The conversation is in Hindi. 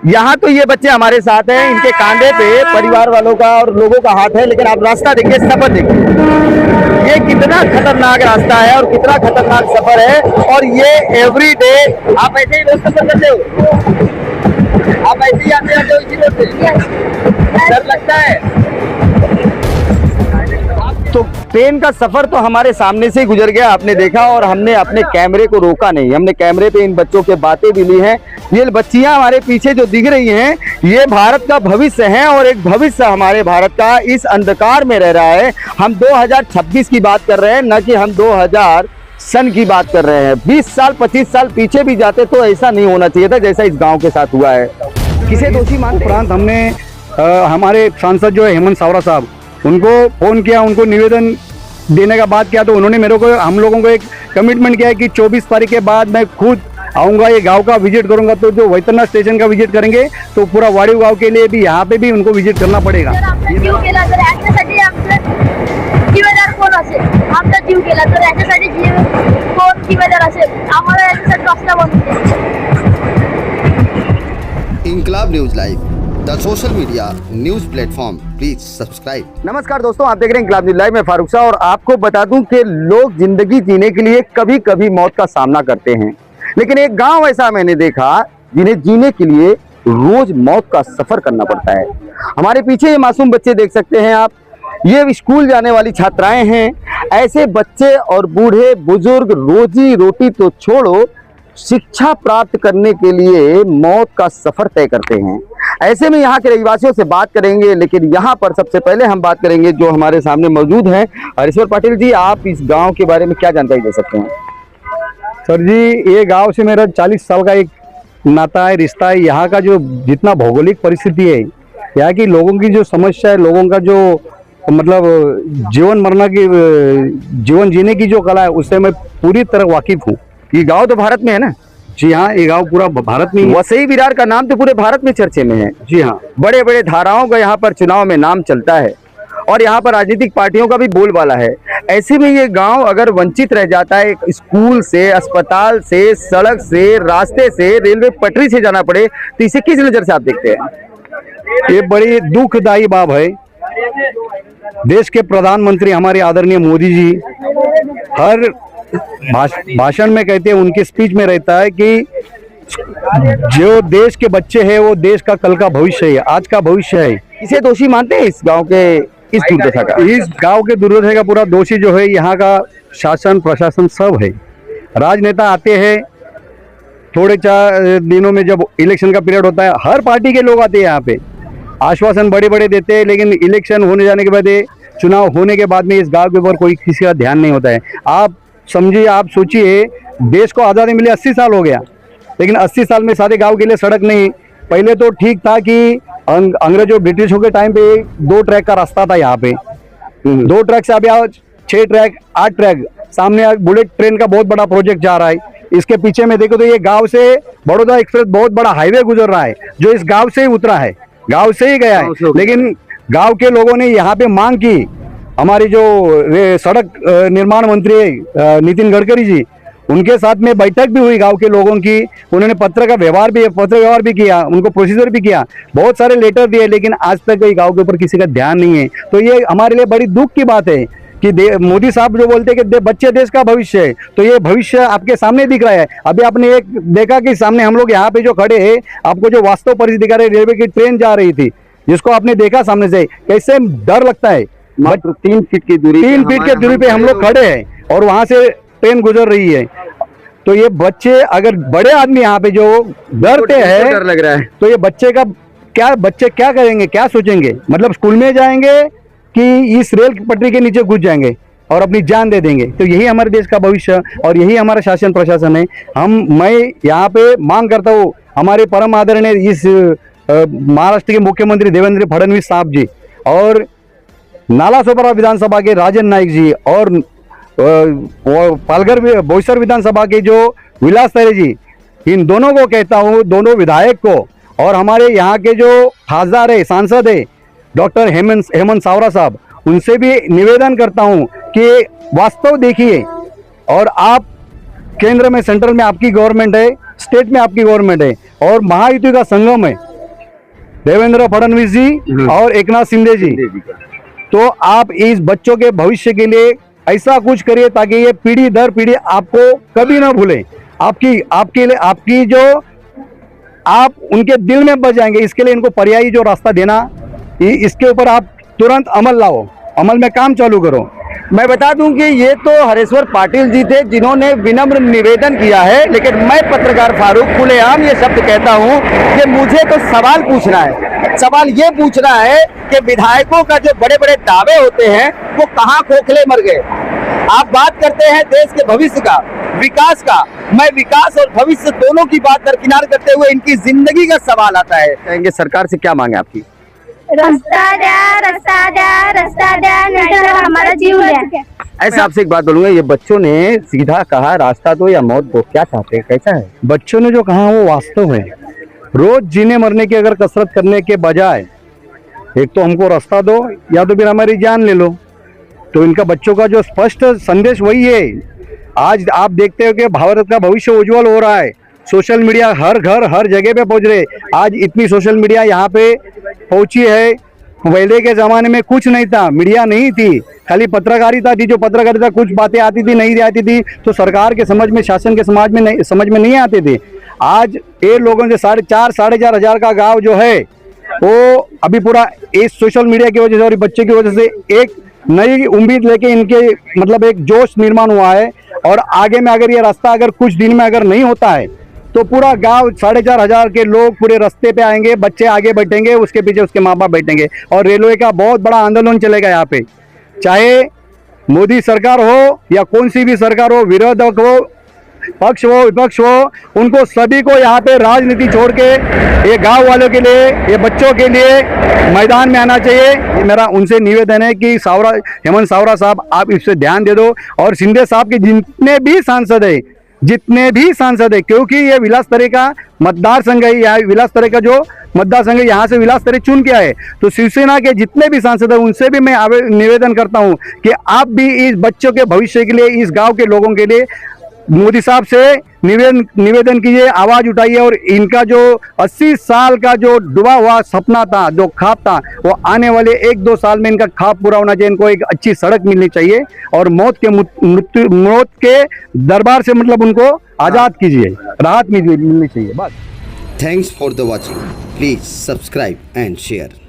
यहाँ तो ये बच्चे हमारे साथ हैं, इनके कांधे पे परिवार वालों का और लोगों का हाथ है, लेकिन आप रास्ता देखिए, सफर देखिए, ये कितना खतरनाक रास्ता है और कितना खतरनाक सफर है। और ये एवरी डे आप ऐसे ही रोज सफर करते हो, आप ऐसे ही आते रहते हो इसी रोड से, डर लगता है? तो ट्रेन का सफर तो हमारे सामने से ही गुजर गया, आपने देखा, और हमने अपने कैमरे को रोका नहीं, हमने कैमरे पे इन बच्चों के बातें भी ली हैं। ये बच्चियां हमारे पीछे जो दिख रही हैं, ये भारत का भविष्य है, और एक भविष्य हमारे भारत का इस अंधकार में रह रहा है। हम 2026 की बात कर रहे हैं, न कि हम 2000 सन की बात कर रहे हैं। 20 साल 25 साल पीछे भी जाते तो ऐसा नहीं होना चाहिए था जैसा इस गाँव के साथ हुआ है। किसे दोषी मानते? उपरांत हमने हमारे सांसद जो है हेमंत सावरा साहब, उनको फ़ोन किया, उनको निवेदन देने का बात किया, तो उन्होंने मेरे को, हम लोगों को एक कमिटमेंट किया है कि 24 तारीख के बाद मैं खुद आऊँगा, ये गांव का विजिट करूंगा। तो जो वैतरनाथ स्टेशन का विजिट करेंगे तो पूरा वाड़ी गांव के लिए भी यहाँ पे भी उनको विजिट करना पड़ेगा। जीव केला तर याच्यासाठी आमचं जिम्मेदार कोण असेल? आमचा जीव केला तर याच्यासाठी कोण जिम्मेदार असेल? आम्हाला याच्यासाठी रस्ता बनवून Inquilab news live, the social media news platform, please subscribe. नमस्कार दोस्तों, आप देख रहे हैं इंकलाब न्यूज लाइव में फारूक शाह, और आपको बता दूं कि लोग जिंदगी जीने के लिए कभी कभी मौत का सामना करते हैं, लेकिन एक गांव ऐसा मैंने देखा जिन्हें जीने के लिए रोज मौत का सफर करना पड़ता है। हमारे पीछे ये मासूम बच्चे देख सकते हैं आप, ये स्कूल जाने वाली छात्राएं हैं। ऐसे बच्चे और बूढ़े बुजुर्ग रोजी रोटी तो छोड़ो, शिक्षा प्राप्त करने के लिए मौत का सफर तय करते हैं। ऐसे में यहाँ के रहवासियों से बात करेंगे, लेकिन यहाँ पर सबसे पहले हम बात करेंगे जो हमारे सामने मौजूद हैं। हरीश्वर पाटिल जी, आप इस गांव के बारे में क्या जानकारी दे सकते हैं? सर जी, ये गांव से मेरा 40 साल का एक नाता है, रिश्ता है। यहाँ का जो जितना भौगोलिक परिस्थिति है, यहाँ की लोगों की जो समस्या है, लोगों का जो मतलब जीवन जीने की जो कला है, उससे मैं पूरी तरह वाकिफ हूँ। ये गांव तो भारत में है ना? जी हाँ, ये गांव पूरा भारत में। वसई विरार का नाम तो पूरे भारत में चर्चे में है। जी हाँ, बड़े बड़े धाराओं का यहाँ पर चुनाव में नाम चलता है, और यहाँ पर राजनीतिक पार्टियों का भी बोलबाला है। ऐसे में ये गांव अगर वंचित रह जाता है स्कूल से, अस्पताल से, सड़क से, रास्ते से, रेलवे पटरी से जाना पड़े, तो इसे किस नजर से आप देखते हैं? ये बड़ी दुखदायी बात है। देश के प्रधानमंत्री हमारे आदरणीय मोदी जी हर भाषण में कहते हैं, उनके स्पीच में रहता है कि जो देश के बच्चे हैं वो देश का कल का भविष्य है, आज का भविष्य है। इसे दोषी मानते हैं इस गांव के इस दुर्दशा का? इस गांव के दुर्दशा का पूरा दोषी जो है यहाँ का शासन प्रशासन सब है। राजनेता आते हैं, थोड़े 4 दिनों में जब इलेक्शन का पीरियड होता है, हर पार्टी के लोग आते हैं यहाँ पे, आश्वासन बड़े बड़े देते हैं, लेकिन इलेक्शन होने जाने के बाद, चुनाव होने के बाद में इस गांव के ऊपर कोई किसी का ध्यान नहीं होता है। आप समझिए, आप सोचिए, देश को आज़ादी मिले 80 साल हो गया, लेकिन 80 साल में सारे गांव के लिए सड़क नहीं। पहले तो ठीक था कि अंग्रेजों ब्रिटिशों के टाइम पे 2 ट्रैक का रास्ता था यहाँ पे, 2 ट्रैक से अभी 6 ट्रैक 8 ट्रैक, सामने बुलेट ट्रेन का बहुत बड़ा प्रोजेक्ट जा रहा है। इसके पीछे में देखो तो ये गांव से बड़ौदा एक्सप्रेस बहुत बड़ा हाईवे गुजर रहा है, जो इस गांव से ही उतरा है, गांव से ही गया है। लेकिन गांव के लोगों ने यहाँ पे मांग की, हमारी जो सड़क निर्माण मंत्री नितिन गडकरी जी, उनके साथ में बैठक भी हुई गांव के लोगों की। उन्होंने पत्र व्यवहार भी किया, उनको प्रोसीजर भी किया, बहुत सारे लेटर दिए, लेकिन आज तक गांव के ऊपर किसी का ध्यान नहीं है। तो ये हमारे लिए बड़ी दुख की बात है कि मोदी साहब जो बोलते हैं कि बच्चे देश का भविष्य है, तो ये भविष्य आपके सामने दिख रहा है। अभी आपने एक देखा कि सामने हम लोग यहाँ पे जो खड़े हैं, आपको जो वास्तव परिस्थिति दिखा रहे, रेलवे की ट्रेन जा रही थी, जिसको आपने देखा सामने से, कैसे डर लगता है। मात्र 3 फीट की दूरी, 3 फीट की दूरी पे हम लोग खड़े हैं, और वहां से ट्रेन गुजर रही है। तो ये बच्चे, अगर बड़े आदमी यहाँ पे जो डरते हैं, डर लग रहा है, तो ये बच्चे क्या करेंगे, क्या सोचेंगे? मतलब स्कूल में जाएंगे कि इस रेल की पटरी के नीचे घुस जाएंगे और अपनी जान दे देंगे? तो यही हमारे देश का भविष्य और यही हमारा शासन प्रशासन है। मैं यहाँ पे मांग करता हूँ, हमारे परम आदरणीय इस महाराष्ट्र के मुख्यमंत्री देवेंद्र फडणवीस साहब जी, और नालासोपारा विधानसभा के राजन नाईक जी, और पालघर बोईसर विधानसभा के जो विलास तारे जी, इन दोनों को कहता हूँ, दोनों विधायक को, और हमारे यहाँ के जो खासदार है, सांसद है डॉक्टर हेमंत सावरा साहब, उनसे भी निवेदन करता हूँ कि वास्तव देखिए, और आप केंद्र में, सेंट्रल में आपकी गवर्नमेंट है, स्टेट में आपकी गवर्नमेंट है, और महायुति का संगम है, देवेंद्र फडणवीस जी और एकनाथ शिंदे जी। तो आप इस बच्चों के भविष्य के लिए ऐसा कुछ करिए ताकि ये पीढ़ी दर पीढ़ी आपको कभी ना भूले। आपकी जो आप उनके दिल में बस जाएंगे, इसके लिए इनको पर्यायी जो रास्ता देना, इसके ऊपर आप तुरंत अमल लाओ, अमल में काम चालू करो। मैं बता दूं कि ये तो हरेश्वर पाटिल जी थे जिन्होंने विनम्र निवेदन किया है, लेकिन मैं पत्रकार फारूक खुलेआम ये शब्द कहता हूं कि मुझे तो सवाल पूछना है। सवाल ये पूछना है कि विधायकों का जो बड़े बड़े दावे होते हैं वो कहां खोखले मर गए। आप बात करते हैं देश के भविष्य का, विकास का। मैं विकास और भविष्य दोनों की बात दरकिनार करते हुए इनकी जिंदगी का सवाल आता है। कहेंगे सरकार से क्या मांगे आपकी? रास्ता द्या, रास्ता द्या, रास्ता द्या, नहीं तो हमारा जीव द्या। ऐसे आपसे एक बात बोलूंगा, ये बच्चों ने सीधा कहा रास्ता दो या मौत दो, क्या चाहते हैं, कैसा है? बच्चों ने जो कहा वो वास्तव है। रोज जीने मरने की अगर कसरत करने के बजाय एक तो हमको रास्ता दो या तो फिर हमारी जान ले लो, तो इनका बच्चों का जो स्पष्ट संदेश वही है। आज आप देखते हो कि भारत का भविष्य उज्जवल हो रहा है। सोशल मीडिया हर घर हर जगह पे पहुंच रहे। आज इतनी सोशल मीडिया यहाँ पे पहुंची है। पहले के जमाने में कुछ नहीं था, मीडिया नहीं थी, खाली पत्रकारिता थी। जो पत्रकारिता कुछ बातें आती थी नहीं आती थी तो सरकार के समझ में, शासन के समझ में नहीं आते थे। आज ये लोगों से 4,500 हजार का गाँव जो है वो अभी पूरा इस सोशल मीडिया की वजह से और बच्चे की वजह से एक नई उम्मीद लेके इनके मतलब एक जोश निर्माण हुआ है। और आगे में अगर ये रास्ता अगर कुछ दिन में अगर नहीं होता है तो पूरा गांव 4,500 के लोग पूरे रास्ते पे आएंगे, बच्चे आगे बैठेंगे, उसके पीछे उसके माँ बाप बैठेंगे और रेलवे का बहुत बड़ा आंदोलन चलेगा यहाँ पे। चाहे मोदी सरकार हो या कौन सी भी सरकार हो, विरोधक हो, पक्ष हो विपक्ष हो, उनको सभी को यहाँ पे राजनीति छोड़ के ये गांव वालों के लिए, ये बच्चों के लिए मैदान में आना चाहिए। मेरा उनसे निवेदन है कि हेमंत सावरा साहब आप इस पे ध्यान दे दो और शिंदे साहब के जितने भी सांसद है, क्योंकि ये विलास तरे का मतदार संघ है, यहाँ विलास तरे का जो मतदार संघ है यहाँ से विलास तरे चुन के आए। तो शिवसेना के जितने भी सांसद हैं उनसे भी मैं निवेदन करता हूँ कि आप भी इस बच्चों के भविष्य के लिए, इस गांव के लोगों के लिए मोदी साहब से निवेदन कीजिए, आवाज उठाइए और इनका जो 80 साल का जो डूबा हुआ सपना था, जो ख्वाब था, वो आने वाले 1-2 साल में इनका ख्वाब पूरा होना चाहिए। इनको एक अच्छी सड़क मिलनी चाहिए और मौत के दरबार से मतलब उनको आजाद कीजिए, राहत मिलनी चाहिए बस। Thanks for the watching. Please subscribe and share.